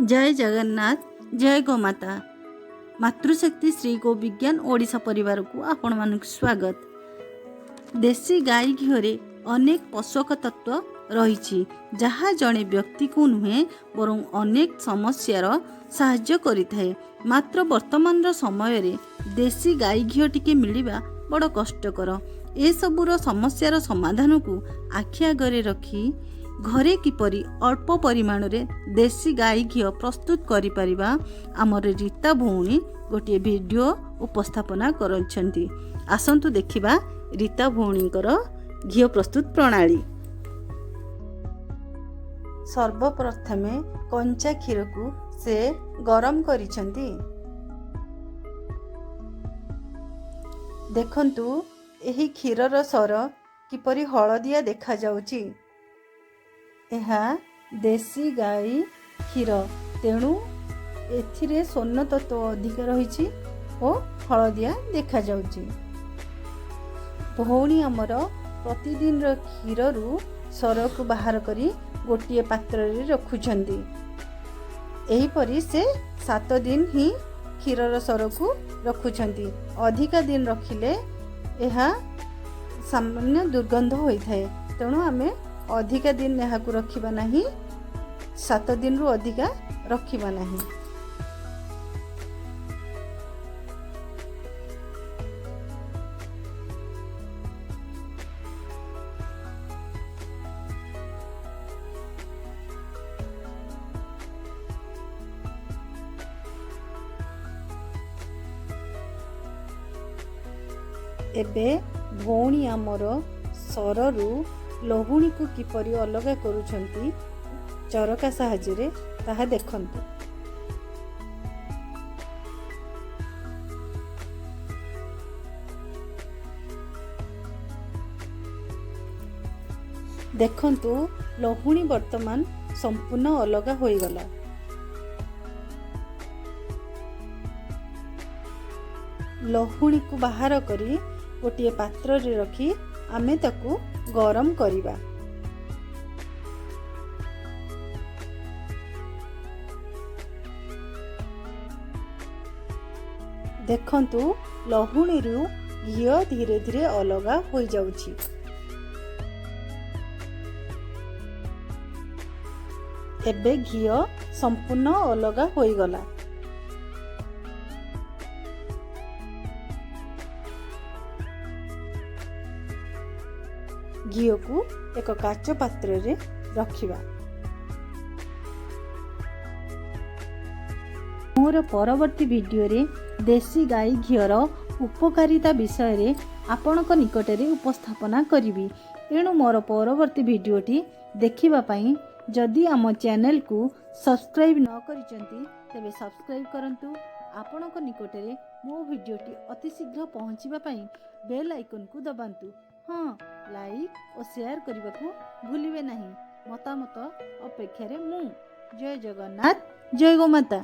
जय जगन्नाथ जय गोमाता मातृशक्ति श्री गो विज्ञान ओडिशा परिवार को आपण मानक स्वागत। देशी गाई घीरे अनेक पोषक तत्व रही जहाँ जड़े व्यक्ति को नुहे बरं अनेक समस्यार साहाय्य करिथाए। मात्र वर्तमान समय रे देशी गाई घी टिके मिलिबा बड़ कष्टकर। ए सबुर समस्यार समाधान को आखि आगरे रखी घरे किपरि अल्प परिमाण रे देशी गाई घी प्रस्तुत करि परिबा आमर रीता भौणी गोटे वीडियो उपस्थापना करछंती। आसंतु देखिबा रीता भौणीकर घी प्रस्तुत प्रणाली। सर्वप्रथमे कंचा क्षीर को से गरम करिछंती। देखंतु एही क्षीरर सर किपरि हळदिया देखा जाउची। एहा देशी गाई क्षीर तेणु एथिरे स्वर्ण तत्व अधिक रही और हलदिया देखा जाउची। भौणी आमर प्रतिदिन क्षीर रु सर को बाहर करी गोटे पात्र रे रखुछंती। एहीपरि से 7 दिन ही क्षीरर सर को रखुछंती। अधिका दिन रखिले एहा सामान्य दुर्गंध होइथाए। तेणु आमे अधिका दिन यहाँ को रखिबा नहीं, 7 दिन रु अधिका रखिबा नहीं। एबे भौणी आमर सररु लहुणी को किपरि अलग करुछंती चरका साहाय्य रे ताहा देखंतु। देखंतु लहुणी वर्तमान संपूर्ण अलग होई गला। लहुणी को बाहर करी गोटे पात्र रे रखी आमे ताकू गरम करिबा। देखंतु लहुणी रु घी धीरे धीरे अलग हो जाउची। एबे घी संपूर्ण अलग होई गला। घी को एक काच पात्र रे रखिबा। मोर परवर्ती वीडियो रे देशी गाई घीर उपकारिता विषय रे आपणक निकट रे उपस्थापना करिवि। तेणु मोर परवर्ती वीडियोटी देखिबा पई जदि आम चैनल को सब्सक्राइब न करिसेंती तेबे सब्सक्राइब करंतु। आपणक निकट रे मो वीडियोटी अति शीघ्र पहुंचीबा पई बेल आइकन को दबांतु। हाँ, लाइक और शेयर करने को भूलिबे नहीं। मतामत अपेक्षा रे मु। जय जगन्नाथ जय गोमाता।